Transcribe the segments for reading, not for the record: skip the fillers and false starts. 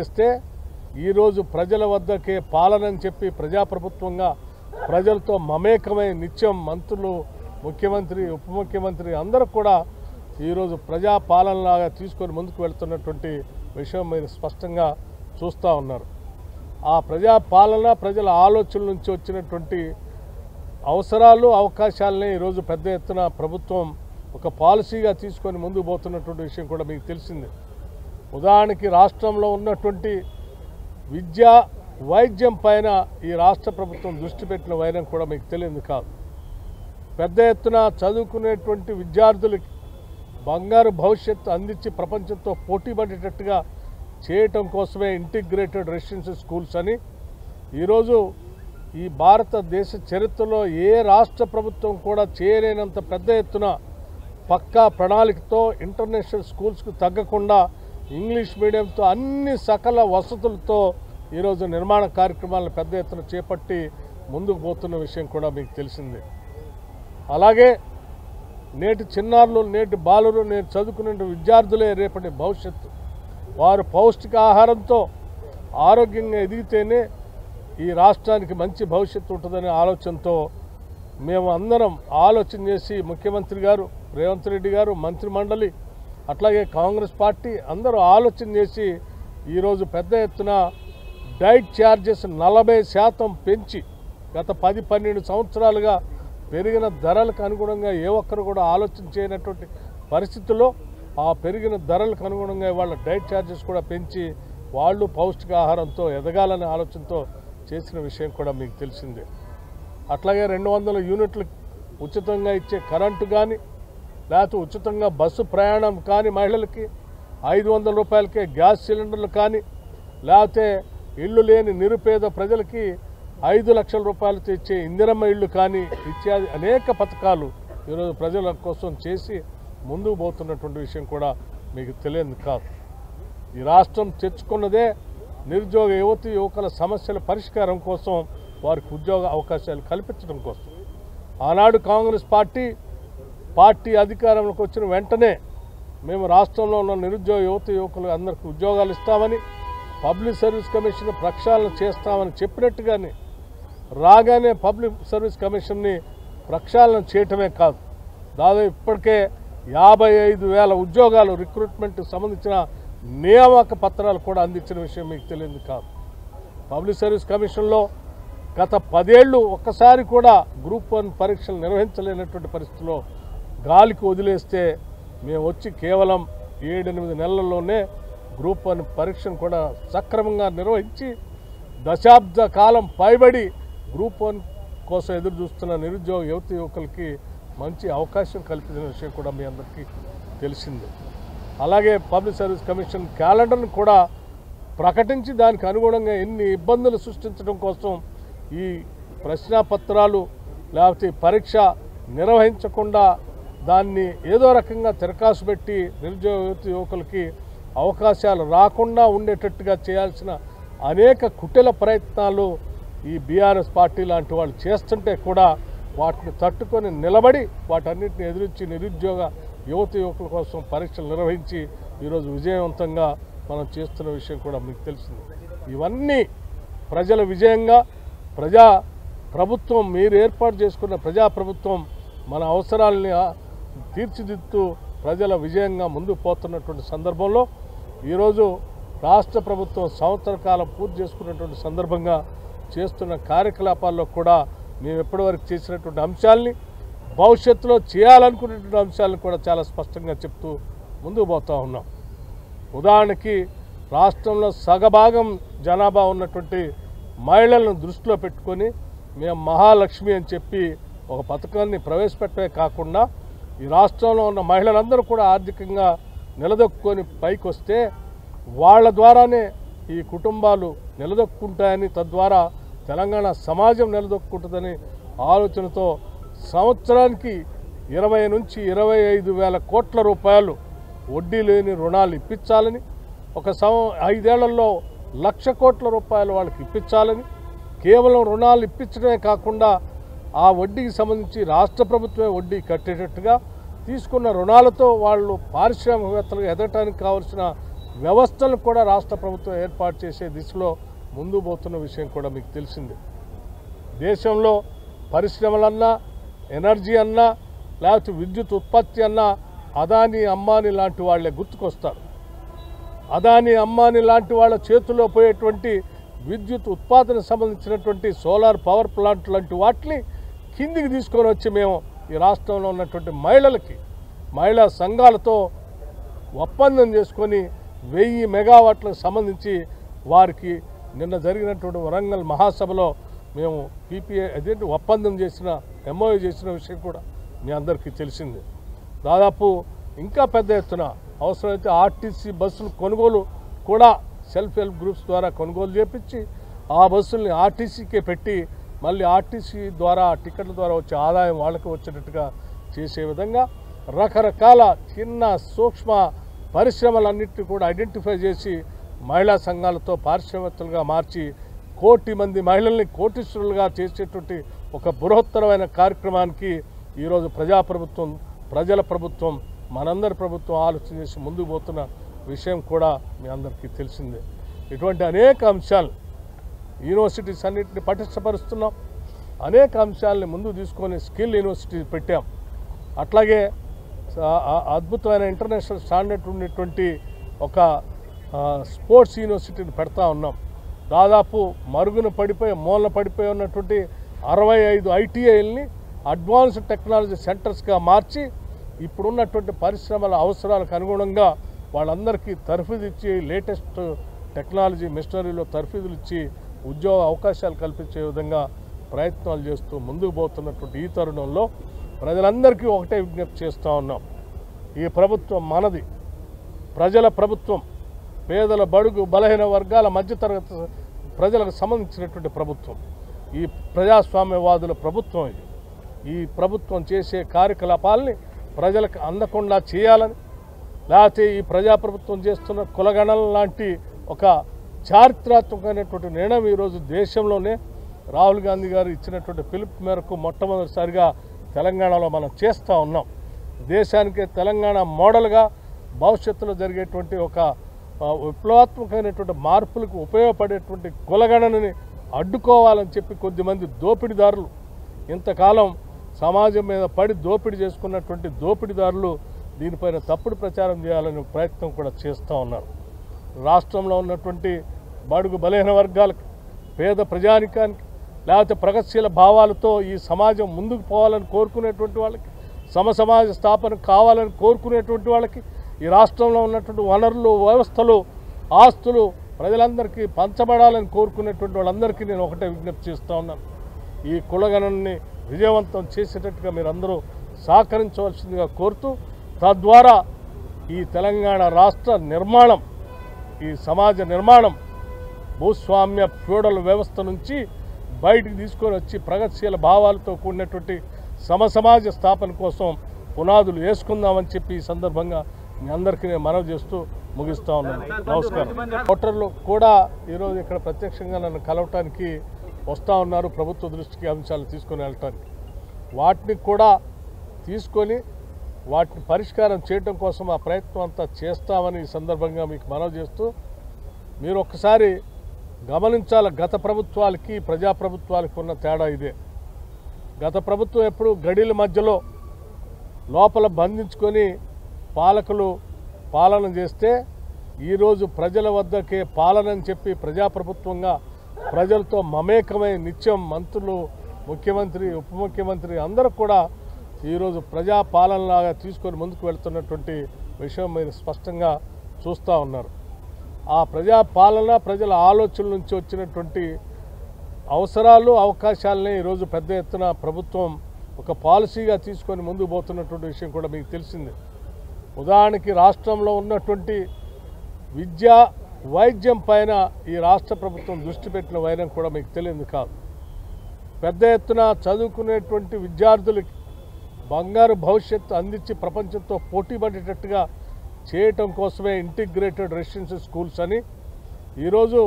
చేస్తే ఈరోజు ప్రజల వద్దకే పాలనని చెప్పి ప్రజాప్రభుత్వంగా ప్రజలతో మమేకమై నిత్యం మంత్రులు, ముఖ్యమంత్రి, ఉప ముఖ్యమంత్రి అందరూ కూడా ఈరోజు ప్రజా పాలనలాగా తీసుకొని ముందుకు వెళ్తున్నటువంటి విషయం మీరు స్పష్టంగా చూస్తూ ఉన్నారు. ఆ ప్రజా పాలన ప్రజల ఆలోచనల నుంచి వచ్చినటువంటి అవసరాలు, అవకాశాలనే ఈరోజు పెద్ద ఎత్తున ప్రభుత్వం ఒక పాలసీగా తీసుకొని ముందుకు పోతున్నటువంటి విషయం కూడా మీకు తెలిసింది. ఉదాహరణకి రాష్ట్రంలో ఉన్నటువంటి విద్య, వైద్యం పైన ఈ రాష్ట్ర ప్రభుత్వం దృష్టి పెట్టిన వైనం కూడా మీకు తెలియదు కాదు. పెద్ద ఎత్తున చదువుకునేటువంటి విద్యార్థులకి బంగారు భవిష్యత్తు అందించి ప్రపంచంతో పోటీ పడేటట్టుగా చేయటం కోసమే ఇంటిగ్రేటెడ్ రెసిడెన్షియల్ స్కూల్స్ అని ఈరోజు ఈ భారతదేశ చరిత్రలో ఏ రాష్ట్ర ప్రభుత్వం కూడా చేయలేనంత పెద్ద ఎత్తున పక్కా ప్రణాళికతో ఇంటర్నేషనల్ స్కూల్స్కు తగ్గకుండా ఇంగ్లీష్ మీడియంతో అన్ని సకల వసతులతో ఈరోజు నిర్మాణ కార్యక్రమాలను పెద్ద ఎత్తున చేపట్టి ముందుకు పోతున్న విషయం కూడా మీకు తెలిసిందే. అలాగే నేటి చిన్నారులు, నేటి బాలురు, నేటి చదువుకునే విద్యార్థులే రేపటి భవిష్యత్తు. వారు పౌష్టికాహారంతో ఆరోగ్యంగా ఎదిగితేనే ఈ రాష్ట్రానికి మంచి భవిష్యత్తు ఉంటుందనే ఆలోచనతో మేము అందరం ఆలోచన చేసి ముఖ్యమంత్రి గారు రేవంత్ రెడ్డి గారు, మంత్రిమండలి, అట్లాగే కాంగ్రెస్ పార్టీ అందరూ ఆలోచన చేసి ఈరోజు పెద్ద ఎత్తున డైట్ ఛార్జెస్ 40% పెంచి గత 10-12 సంవత్సరాలుగా పెరిగిన ధరలకు అనుగుణంగా ఏ ఒక్కరు కూడా ఆలోచన చేయనటువంటి పరిస్థితుల్లో ఆ పెరిగిన ధరలకు అనుగుణంగా వాళ్ళ డైట్ ఛార్జెస్ కూడా పెంచి వాళ్ళు పౌష్టికాహారంతో ఎదగాలనే ఆలోచనతో చేసిన విషయం కూడా మీకు తెలిసిందే. అట్లాగే 200 యూనిట్లు ఉచితంగా ఇచ్చే కరెంటు కానీ, లేకపోతే ఉచితంగా బస్సు ప్రయాణం కానీ, మహిళలకి 500 రూపాయలకే గ్యాస్ సిలిండర్లు కానీ, లేకపోతే ఇళ్ళు లేని నిరుపేద ప్రజలకి 5 లక్షల రూపాయలతో ఇచ్చే ఇందిరమ్మ ఇళ్ళు కానీ ఇత్యాది అనేక పథకాలు ఈరోజు ప్రజల కోసం చేసి ముందుకు పోతున్నటువంటి విషయం కూడా మీకు తెలియదు కాదు. ఈ రాష్ట్రం తెచ్చుకున్నదే నిరుద్యోగ యువతి యువకుల సమస్యల పరిష్కారం కోసం, వారికి ఉద్యోగ అవకాశాలు కల్పించడం కోసం. ఆనాడు కాంగ్రెస్ పార్టీ అధికారంలోకి వచ్చిన వెంటనే మేము రాష్ట్రంలో ఉన్న నిరుద్యోగ యువత యువకులు అందరికీ ఉద్యోగాలు ఇస్తామని, పబ్లిక్ సర్వీస్ కమిషన్ ప్రక్షాళన చేస్తామని చెప్పినట్టుగానే రాగానే పబ్లిక్ సర్వీస్ కమిషన్ని ప్రక్షాళన చేయటమే కాదు, దాదాపు ఇప్పటికే 55,000 ఉద్యోగాలు రిక్రూట్మెంట్కి సంబంధించిన నియామక పత్రాలు కూడా అందించిన విషయం మీకు తెలియదు కాదు. పబ్లిక్ సర్వీస్ కమిషన్లో గత 10 ఏళ్ళు ఒక్కసారి కూడా గ్రూప్ 1 పరీక్షలు నిర్వహించలేనటువంటి పరిస్థితిలో గాలికి వదిలేస్తే మేము వచ్చి కేవలం 7-8 నెలల్లోనే గ్రూప్ 1 పరీక్షను కూడా సక్రమంగా నిర్వహించి దశాబ్ద కాలం పైబడి గ్రూప్ 1 కోసం ఎదురు చూస్తున్న నిరుద్యోగ యువత యువకులకి మంచి అవకాశం కల్పించిన విషయం కూడా మీ అందరికీ తెలిసిందే. అలాగే పబ్లిక్ సర్వీస్ కమిషన్ క్యాలెండర్ను కూడా ప్రకటించి దానికి అనుగుణంగా ఎన్ని ఇబ్బందులు సృష్టించడం కోసం ఈ ప్రశ్నాపత్రాలు లేకపోతే పరీక్ష నిర్వహించకుండా దాన్ని ఏదో రకంగా తిరకాసు పెట్టి నిరుద్యోగ యువత యువకులకి అవకాశాలు రాకుండా ఉండేటట్టుగా చేయాల్సిన అనేక కుటిల ప్రయత్నాలు ఈ బీఆర్ఎస్ పార్టీ లాంటి వాళ్ళు చేస్తుంటే కూడా వాటిని తట్టుకొని నిలబడి వాటన్నిటిని ఎదురించి నిరుద్యోగ యువత యువకుల కోసం పరీక్షలు నిర్వహించి ఈరోజు విజయవంతంగా మనం చేస్తున్న విషయం కూడా మీకు తెలిసింది. ఇవన్నీ ప్రజల విజయంగా ప్రభుత్వం మీరు ఏర్పాటు చేసుకున్న ప్రజాప్రభుత్వం మన అవసరాలని తీర్చిదిద్దుతూ ప్రజల విజయంగా ముందుకు పోతున్నటువంటి సందర్భంలో ఈరోజు రాష్ట్ర ప్రభుత్వం సంవత్సర కాలం పూర్తి చేసుకున్నటువంటి సందర్భంగా చేస్తున్న కార్యకలాపాల్లో కూడా మేము ఎప్పటివరకు చేసినటువంటి అంశాలని, భవిష్యత్తులో చేయాలనుకునేటువంటి అంశాలను కూడా చాలా స్పష్టంగా చెప్తూ ముందుకు పోతూ ఉన్నాం. ఉదాహరణకి రాష్ట్రంలో సగభాగం జనాభా ఉన్నటువంటి మహిళలను దృష్టిలో పెట్టుకొని మేము మహాలక్ష్మి అని చెప్పి ఒక పథకాన్ని ప్రవేశపెట్టమే కాకుండా ఈ రాష్ట్రంలో ఉన్న మహిళలందరూ కూడా ఆర్థికంగా నిలదొక్కుని పైకి వస్తే వాళ్ళ ద్వారానే ఈ కుటుంబాలు నిలదొక్కుంటాయని, తద్వారా తెలంగాణ సమాజం నిలదొక్కుంటుందని ఆలోచనతో సంవత్సరానికి 20 నుంచి 25,000 కోట్ల రూపాయలు వడ్డీ లేని రుణాలు ఇప్పించాలని, ఒక 5 ఏళ్లలో 1,00,000 కోట్ల రూపాయలు వాళ్ళకి ఇప్పించాలని, కేవలం రుణాలు ఇప్పించడమే కాకుండా ఆ వడ్డీకి సంబంధించి రాష్ట్ర ప్రభుత్వమే వడ్డీ కట్టేటట్టుగా తీసుకున్న రుణాలతో వాళ్ళు పారిశ్రామికవేత్తలుగా ఎదగటానికి కావాల్సిన వ్యవస్థలను కూడా రాష్ట్ర ప్రభుత్వం ఏర్పాటు చేసే దిశలో ముందు పోతున్న విషయం కూడా మీకు తెలిసిందే. దేశంలో పరిశ్రమలన్నా, ఎనర్జీ అన్నా, లేకపోతే విద్యుత్ ఉత్పత్తి అన్నా అదానీ అంబానీ లాంటి వాళ్ళే గుర్తుకొస్తారు. అదానీ అంబానీ లాంటి వాళ్ళ చేతుల్లో పోయేటువంటి విద్యుత్ ఉత్పాదనకు సంబంధించినటువంటి సోలార్ పవర్ ప్లాంట్ లాంటి వాటిని కిందికి తీసుకొని వచ్చి మేము ఈ రాష్ట్రంలో ఉన్నటువంటి మహిళా సంఘాలతో ఒప్పందం చేసుకొని 1000 మెగావాట్లకు సంబంధించి వారికి నిన్న జరిగినటువంటి వరంగల్ మహాసభలో మేము పీపీఏ అదేంటి ఒప్పందం చేసిన ఎంఓయూ చేసిన విషయం కూడా మీ అందరికీ తెలిసిందే. దాదాపు ఇంకా పెద్ద ఎత్తున అవసరమైతే ఆర్టీసీ బస్సులు కొనుగోలు కూడా సెల్ఫ్ హెల్ప్ గ్రూప్స్ ద్వారా కొనుగోలు చేపించి ఆ బస్సుల్ని ఆర్టీసీకే పెట్టి మళ్ళీ ఆర్టీసీ ద్వారా టికెట్ల ద్వారా వచ్చే ఆదాయం వాళ్ళకి వచ్చేటట్టుగా చేసే విధంగా రకరకాల చిన్న సూక్ష్మ పరిశ్రమలన్నింటినీ కూడా ఐడెంటిఫై చేసి మహిళా సంఘాలతో పారిశ్రామికవేత్తలుగా మార్చి 1 కోటి మంది మహిళల్ని కోటీశ్వరులుగా చేసేటువంటి ఒక బృహత్తరమైన కార్యక్రమానికి ఈరోజు ప్రజల ప్రభుత్వం మనందరి ప్రభుత్వం ఆలోచన చేసి ముందుకు పోతున్న విషయం కూడా మీ అందరికీ తెలిసిందే. ఇటువంటి అనేక అంశాలు యూనివర్సిటీస్ అన్నింటినీ పటిష్టపరుస్తున్నాం. అనేక అంశాలని ముందుకు తీసుకొని స్కిల్ యూనివర్సిటీ పెట్టాం. అట్లాగే అద్భుతమైన ఇంటర్నేషనల్ స్టాండర్డ్ ఉన్నటువంటి ఒక స్పోర్ట్స్ యూనివర్సిటీని పెడతా ఉన్నాం. దాదాపు మూలన పడిపోయి ఉన్నటువంటి 65 ఐటీఐల్ని అడ్వాన్స్డ్ టెక్నాలజీ సెంటర్స్గా మార్చి ఇప్పుడున్నటువంటి పరిశ్రమల అవసరాలకు అనుగుణంగా వాళ్ళందరికీ తర్ఫీదు ఇచ్చి లేటెస్ట్ టెక్నాలజీ మిషనరీలో తర్ఫీదులు ఇచ్చి ఉద్యోగ అవకాశాలు కల్పించే విధంగా ప్రయత్నాలు చేస్తూ ముందుకు పోతున్నటువంటి ఈ తరుణంలో ప్రజలందరికీ ఒకటే విజ్ఞప్తి చేస్తూ ఉన్నాం. ఈ ప్రభుత్వం మనది, ప్రజల ప్రభుత్వం, పేదల బడుగు బలహీన వర్గాల మధ్యతరగతి ప్రజలకు సంబంధించినటువంటి ప్రభుత్వం, ఈ ప్రజాస్వామ్యవాదుల ప్రభుత్వం. ఈ ప్రభుత్వం చేసే కార్యకలాపాలని ప్రజలకు అందకుండా చేయాలని, లేకపోతే ఈ ప్రజాప్రభుత్వం చేస్తున్న కులగణన లాంటి ఒక చారిత్రాత్మకమైనటువంటి నిర్ణయం ఈరోజు దేశంలోనే రాహుల్ గాంధీ గారు ఇచ్చినటువంటి పిలుపు మేరకు మొట్టమొదటిసారిగా తెలంగాణలో మనం చేస్తూ ఉన్నాం. దేశానికే తెలంగాణ మోడల్గా భవిష్యత్తులో జరిగేటువంటి ఒక విప్లవాత్మకమైనటువంటి మార్పులకు ఉపయోగపడేటువంటి కులగణనని అడ్డుకోవాలని చెప్పి కొద్దిమంది దోపిడీదారులు ఇంతకాలం సమాజం మీద పడి దోపిడీ చేసుకున్నటువంటి దోపిడీదారులు దీనిపైన తప్పుడు ప్రచారం చేయాలనే ప్రయత్నం కూడా చేస్తూ ఉన్నారు. రాష్ట్రంలో ఉన్నటువంటి బడుగు బలహీన వర్గాలకు, పేద ప్రజానికానికి, లేకపోతే ప్రగతిశీల భావాలతో ఈ సమాజం ముందుకు పోవాలని కోరుకునేటువంటి వాళ్ళకి, సమసమాజ స్థాపన కావాలని కోరుకునేటువంటి వాళ్ళకి, ఈ రాష్ట్రంలో ఉన్నటువంటి వనరులు, వ్యవస్థలు, ఆస్తులు ప్రజలందరికీ పంచబడాలని కోరుకునేటువంటి వాళ్ళందరికీ నేను ఒకటే విజ్ఞప్తి చేస్తూ ఉన్నాను. ఈ కులగణనని విజయవంతం చేసేటట్టుగా మీరందరూ సహకరించవలసిందిగా కోరుతూ, తద్వారా ఈ తెలంగాణ రాష్ట్ర నిర్మాణం, ఈ సమాజ నిర్మాణం భూస్వామ్య ఫ్యూడల్ వ్యవస్థ నుంచి బయటికి తీసుకొని వచ్చి ప్రగతిశీల భావాలతో కూడినటువంటి సమసమాజ స్థాపన కోసం పునాదులు వేసుకుందామని చెప్పి ఈ సందర్భంగా మీ అందరికీ నేను మనవి చేస్తూ ముగిస్తూ ఉన్నాను. నమస్కారం. ఓటర్లు కూడా ఈరోజు ఇక్కడ ప్రత్యక్షంగా నన్ను కలవటానికి వస్తూ ఉన్నారు, ప్రభుత్వ దృష్టికి అంశాలు తీసుకొని వెళ్ళటానికి. వాటిని కూడా తీసుకొని వాటిని పరిష్కారం చేయడం కోసం ఆ ప్రయత్నం అంతా చేస్తామని ఈ సందర్భంగా మీకు మనవి చేస్తూ, మీరు ఒక్కసారి గమనించాలి, గత ప్రభుత్వాలకి ప్రజాప్రభుత్వాలకి ఉన్న తేడా ఇదే. గత ప్రభుత్వం ఎప్పుడు గడిల మధ్యలో లోపల బంధించుకొని పాలకులు పాలన చేస్తే, ఈరోజు ప్రజల వద్దకే పాలన అని చెప్పి ప్రజాప్రభుత్వంగా ప్రజలతో మమేకమై నిత్యం మంత్రులు, ముఖ్యమంత్రి, ఉప ముఖ్యమంత్రి అందరూ కూడా ఈరోజు ప్రజాపాలనలాగా తీసుకొని ముందుకు వెళ్తున్నటువంటి విషయం మీరు స్పష్టంగా చూస్తూ ఉన్నారు. ఆ ప్రజాపాలన, ప్రజల ఆలోచనల నుంచి వచ్చినటువంటి అవసరాలు, అవకాశాలనే ఈరోజు పెద్ద ఎత్తున ప్రభుత్వం ఒక పాలసీగా తీసుకొని ముందుకు పోతున్నటువంటి విషయం కూడా మీకు తెలిసిందే. ఉదాహరణకి రాష్ట్రంలో ఉన్నటువంటి విద్య, వైద్యం పైన ఈ రాష్ట్ర ప్రభుత్వం దృష్టి పెట్టిన వైనం కూడా మీకు తెలియదు కాదు. పెద్ద ఎత్తున చదువుకునేటువంటి విద్యార్థులకి బంగారు భవిష్యత్తు అందించి ప్రపంచంతో పోటీ పడేటట్టుగా చేయటం కోసమే ఇంటిగ్రేటెడ్ రెసిడెన్షియల్ స్కూల్స్ అని ఈరోజు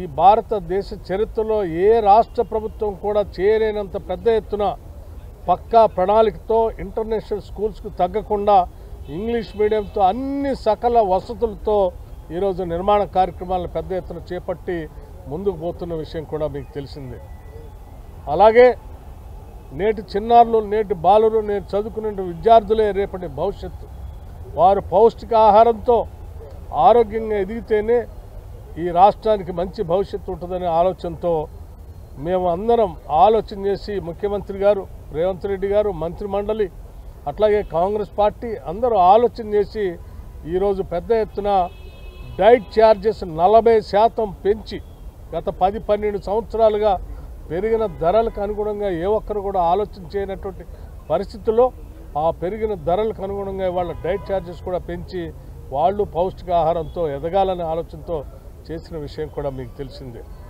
ఈ భారతదేశ చరిత్రలో ఏ రాష్ట్ర ప్రభుత్వం కూడా చేయలేనంత పెద్ద ఎత్తున పక్కా ప్రణాళికతో ఇంటర్నేషనల్ స్కూల్స్కు తగ్గకుండా ఇంగ్లీష్ మీడియంతో అన్ని సకల వసతులతో ఈరోజు నిర్మాణ కార్యక్రమాలను పెద్ద ఎత్తున చేపట్టి ముందుకు పోతున్న విషయం కూడా మీకు తెలిసిందే. అలాగే నేటి చిన్నారులు, నేటి బాలురు, నేటి చదువుకునే విద్యార్థులే రేపటి భవిష్యత్తు. వారు పౌష్టికాహారంతో ఆరోగ్యంగా ఎదిగితేనే ఈ రాష్ట్రానికి మంచి భవిష్యత్తు ఉంటుందనే ఆలోచనతో మేము అందరం ఆలోచన చేసి ముఖ్యమంత్రి గారు రేవంత్ రెడ్డి గారు, మంత్రిమండలి, అట్లాగే కాంగ్రెస్ పార్టీ అందరూ ఆలోచన చేసి ఈరోజు పెద్ద ఎత్తున డైట్ ఛార్జెస్ 40% పెంచి గత 10-12 సంవత్సరాలుగా పెరిగిన ధరలకు అనుగుణంగా ఏ ఒక్కరు కూడా ఆలోచన చేయనటువంటి పరిస్థితుల్లో ఆ పెరిగిన ధరలకు అనుగుణంగా వాళ్ళ డైట్ ఛార్జెస్ కూడా పెంచి వాళ్ళు పౌష్టికాహారంతో ఎదగాలనే ఆలోచనతో చేసిన విషయం కూడా మీకు తెలిసిందే.